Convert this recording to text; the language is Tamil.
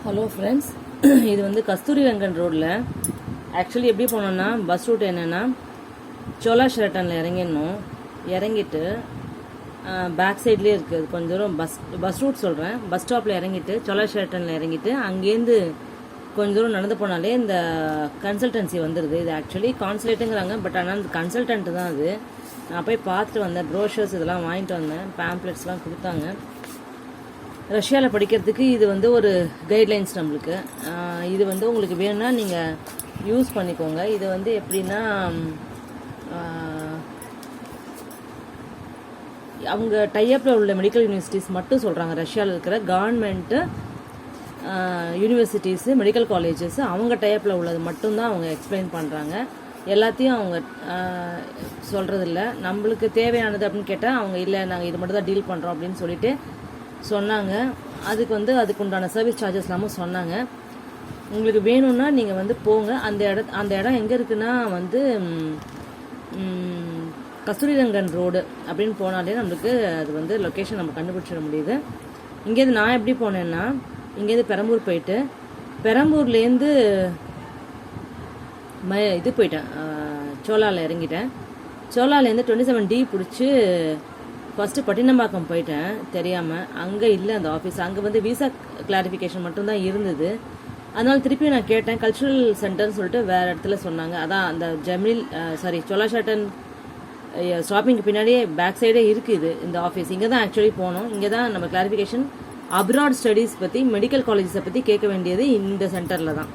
ஹலோ ஃப்ரெண்ட்ஸ், இது வந்து கஸ்தூரி ரங்கன் ரோடில் ஆக்சுவலி எப்படி போனோன்னா பஸ் ரூட் என்னென்னா சோலா ஷெரட்டனில் இறங்கிடணும். இறங்கிட்டு பேக் சைட்லேயே இருக்குது கொஞ்சம் தூரம் பஸ் ரூட் சொல்கிறேன். பஸ் ஸ்டாப்பில் இறங்கிட்டு சோலா ஷெரட்டனில் இறங்கிட்டு அங்கேருந்து கொஞ்சம் தூரம் நடந்து போனாலே இந்த கன்சல்டன்சி வந்துடுது. இது ஆக்சுவலி கான்சுலேட்டுங்கிறாங்க, பட் ஆனால் அந்த கன்சல்டன்ட் தான் அது. நான் போய் பார்த்துட்டு வந்தேன், ப்ரோஷர்ஸ் இதெல்லாம் வாங்கிட்டு வந்தேன், பேம்ப்ளெட்ஸ்லாம் கொடுத்தாங்க. ரஷ்யாவில் படிக்கிறதுக்கு இது வந்து ஒரு கைட்லைன்ஸ் நம்மளுக்கு. இது வந்து உங்களுக்கு வேணும்னா நீங்கள் யூஸ் பண்ணிக்கோங்க. இது வந்து எப்படின்னா அவங்க டைப்பில் உள்ள மெடிக்கல் யூனிவர்சிட்டிஸ் மட்டும் சொல்கிறாங்க. ரஷ்யாவில் இருக்கிற கவர்மெண்ட்டு யூனிவர்சிட்டிஸு மெடிக்கல் காலேஜஸ் அவங்க டைப்பில் உள்ளது மட்டும்தான் அவங்க எக்ஸ்பிளைன் பண்ணுறாங்க. எல்லாத்தையும் அவங்க சொல்கிறதில்ல. நம்மளுக்கு தேவையானது அப்படின்னு கேட்டால் அவங்க இல்லை, நாங்கள் இது மட்டும் தான் டீல் பண்ணுறோம் அப்படின்னு சொல்லிட்டு சொன்னாங்க. அதுக்கு வந்து அதுக்குண்டான சர்வீஸ் சார்ஜஸ் எல்லாமும் சொன்னாங்க. உங்களுக்கு வேணும்னா நீங்கள் வந்து போங்க. அந்த இடம் எங்கே இருக்குன்னா வந்து கஸ்தூரிரங்கன் ரோடு அப்படின்னு போனாலே நம்மளுக்கு அது வந்து லொக்கேஷன் நம்ம கண்டுபிடிச்சிட முடியுது. இங்கேருந்து நான் எப்படி போனேன்னா, இங்கேருந்து பெரம்பூர் போயிட்டு பெரம்பூர்லேருந்து இது போயிட்டேன், சோலாவில் இறங்கிட்டேன். சோலாலேருந்து 27D பிடிச்சி ஃபஸ்ட்டு பட்டினம்பாக்கம் போயிட்டேன் தெரியாமல். அங்கே இல்லை அந்த ஆஃபீஸ், அங்கே வந்து விசா கிளாரிஃபிகேஷன் மட்டும்தான் இருந்தது. அதனால் திருப்பி நான் கேட்டேன், கல்ச்சுரல் சென்டர்னு சொல்லிட்டு வேறு இடத்துல சொன்னாங்க. அதான் அந்த சோலா ஷெரட்டன் ஷாப்பிங்க்கு பின்னாடியே பேக் சைடே இருக்குது இந்த ஆஃபீஸ். இங்கே தான் ஆக்சுவலி போனோம். இங்கே தான் நம்ம கிளாரிஃபிகேஷன் அப்ராட் ஸ்டடீஸ் பற்றி, மெடிக்கல் காலேஜஸை பற்றி கேட்க வேண்டியது இந்த சென்டரில் தான்.